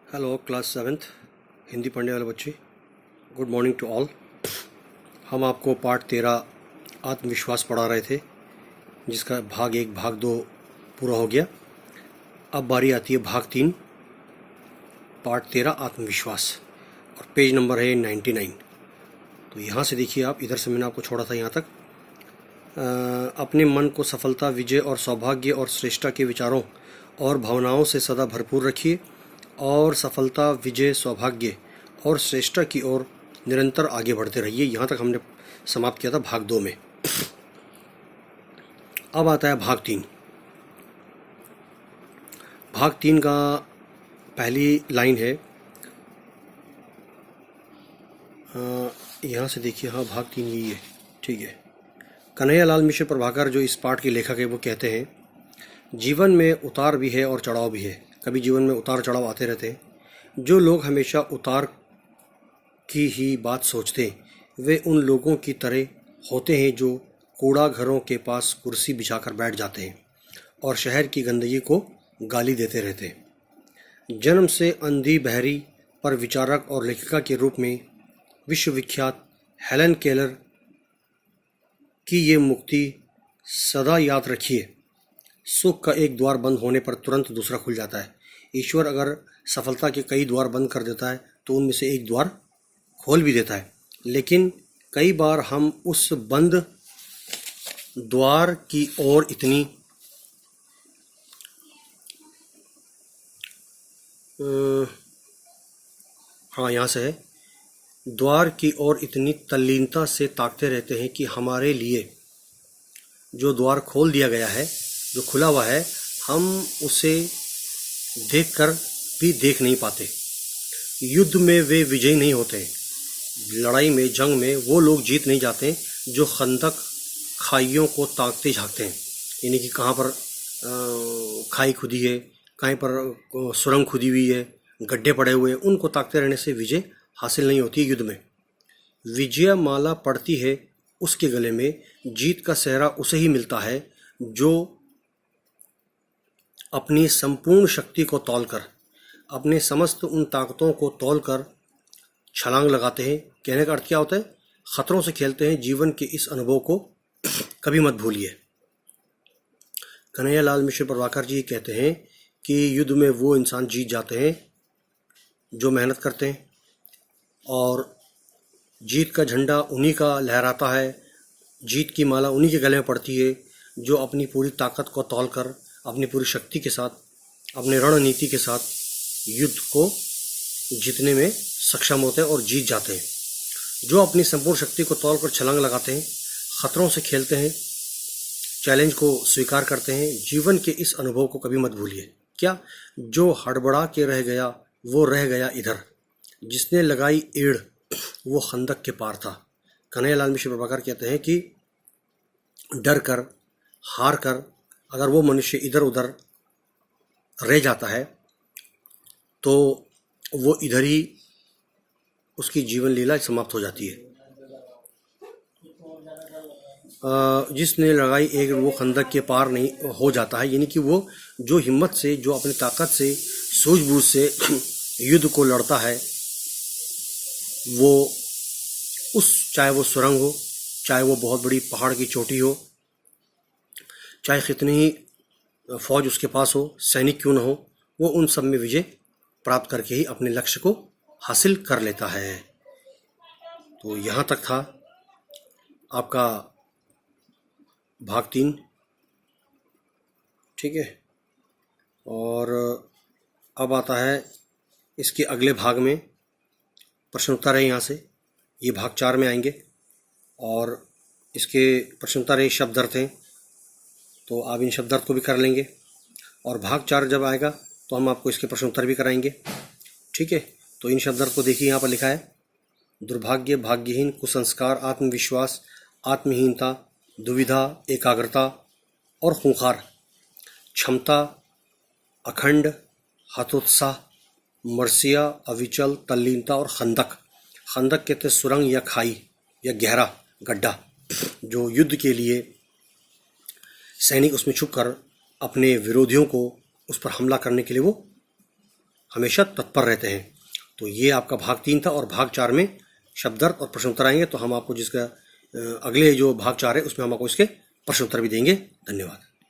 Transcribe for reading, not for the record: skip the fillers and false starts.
Hello class seventh Hindi पढ़ने वाले बच्चे, गुड मॉर्निंग टू ऑल। हम आपको पार्ट 13 आत्मविश्वास पढ़ा रहे थे, जिसका भाग 1 भाग 2 पूरा हो गया। अब बारी आती है भाग 3 पार्ट 13 आत्मविश्वास, और पेज नंबर है 99। तो यहाँ से देखिए आप, इधर से मैंने आपको छोड़ा था यहाँ तक। अपने मन को सफलता, विजय और सौभाग्य और श्रेष्ठता के विचारों और भावनाओं से सदा भरपूर रखिए और सफलता, विजय, सौभाग्य और श्रेष्ठता की ओर निरंतर आगे बढ़ते रहिए। यहाँ तक हमने समाप्त किया था भाग 2 में। अब आता है भाग 3। भाग 3 का पहली लाइन है, यहाँ से देखिए। हाँ, भाग 3 यही है, ठीक है। कन्हैयालाल मिश्र प्रभाकर, जो इस पाठ के लेखक है, वो कहते हैं, जीवन में उतार भी है और चढ़ाव भी है। कभी जीवन में उतार चढ़ाव आते रहते हैं। जो लोग हमेशा उतार की ही बात सोचते हैं, वे उन लोगों की तरह होते हैं जो कूड़ा घरों के पास कुर्सी बिछाकर बैठ जाते हैं और शहर की गंदगी को गाली देते रहते हैं। जन्म से अंधी बहरी पर विचारक और लेखिका के रूप में विश्वविख्यात हेलन केलर की ये मुक्ति सदा याद रखिए। सुख का एक द्वार बंद होने पर तुरंत दूसरा खुल जाता है। ईश्वर अगर सफलता के कई द्वार बंद कर देता है तो उनमें से एक द्वार खोल भी देता है, लेकिन कई बार हम उस बंद द्वार की ओर इतनी यहाँ से है, द्वार की ओर इतनी तल्लीनता से ताकते रहते हैं कि हमारे लिए जो द्वार खोल दिया गया है, जो खुला हुआ है, हम उसे देखकर भी देख नहीं पाते। युद्ध में वे विजयी नहीं होते। लड़ाई में, जंग में वो लोग जीत नहीं जाते जो खंदक खाइयों को ताकते झांकते हैं। यानी कि कहाँ पर खाई खुदी है, कहीं पर सुरंग खुदी हुई है, गड्ढे पड़े हुए हैं, उनको ताकते रहने से विजय हासिल नहीं होती। युद्ध में विजय माला पड़ती है उसके गले में, जीत का सेहरा उसे ही मिलता है जो अपनी संपूर्ण शक्ति को तौलकर, अपने समस्त उन ताकतों को तौलकर छलांग लगाते हैं। कहने का अर्थ क्या होता है? खतरों से खेलते हैं। जीवन के इस अनुभव को कभी मत भूलिए। कन्हैयालाल मिश्र प्रभाकर जी कहते हैं कि युद्ध में वो इंसान जीत जाते हैं जो मेहनत करते हैं, और जीत का झंडा उन्हीं का लहराता है, जीत की माला उन्हीं के गले में पड़ती है जो अपनी पूरी ताकत को तौलकर, अपनी पूरी शक्ति के साथ, अपने रणनीति के साथ युद्ध को जीतने में सक्षम होते हैं और जीत जाते हैं। जो अपनी संपूर्ण शक्ति को तौलकर छलांग लगाते हैं, खतरों से खेलते हैं, चैलेंज को स्वीकार करते हैं। जीवन के इस अनुभव को कभी मत भूलिए। क्या? जो हड़बड़ा के रह गया वो रह गया इधर, जिसने लगाई एड़ वो खंदक के पार था। कन्हैयालाल मिश्र प्रभाकर कहते हैं कि डर कर, हार कर अगर वो मनुष्य इधर उधर रह जाता है तो वो इधर ही उसकी जीवन लीला समाप्त हो जाती है। जिसने लगाई एक वो खंदक के पार नहीं हो जाता है, यानी कि वो जो हिम्मत से, जो अपनी ताकत से, सूझबूझ से युद्ध को लड़ता है, वो चाहे वो सुरंग हो, चाहे वो बहुत बड़ी पहाड़ की चोटी हो, चाहे कितनी ही फौज उसके पास हो, सैनिक क्यों न हो, वो उन सब में विजय प्राप्त करके ही अपने लक्ष्य को हासिल कर लेता है। तो यहाँ तक था आपका भाग 3, ठीक है। और अब आता है इसके अगले भाग में प्रश्नोत्तर है। यहाँ से ये भाग 4 में आएंगे और इसके प्रश्नोत्तर है, शब्द अर्थ हैं, तो आप इन शब्द अर्थ को भी कर लेंगे। और भाग 4 जब आएगा तो हम आपको इसके प्रश्नोत्तर भी कराएंगे, ठीक है। तो इन शब्द अर्थ को देखिए, यहाँ पर लिखा है, दुर्भाग्य, भाग्यहीन, कुसंस्कार, आत्मविश्वास, आत्महीनता, दुविधा, एकाग्रता और खूंखार, क्षमता, अखंड, हतोत्साह, मर्सिया, अविचल, तल्लीनता और खंदक। खंदक कहते हैं सुरंग या खाई या गहरा गड्ढा, जो युद्ध के लिए सैनिक उसमें छुपकर अपने विरोधियों को उस पर हमला करने के लिए वो हमेशा तत्पर रहते हैं। तो ये आपका भाग 3 था और भाग 4 में शब्दार्थ और प्रश्नोत्तर आएंगे। तो हम आपको जिसका अगले जो भाग 4 है उसमें हम आपको इसके प्रश्नोत्तर भी देंगे। धन्यवाद।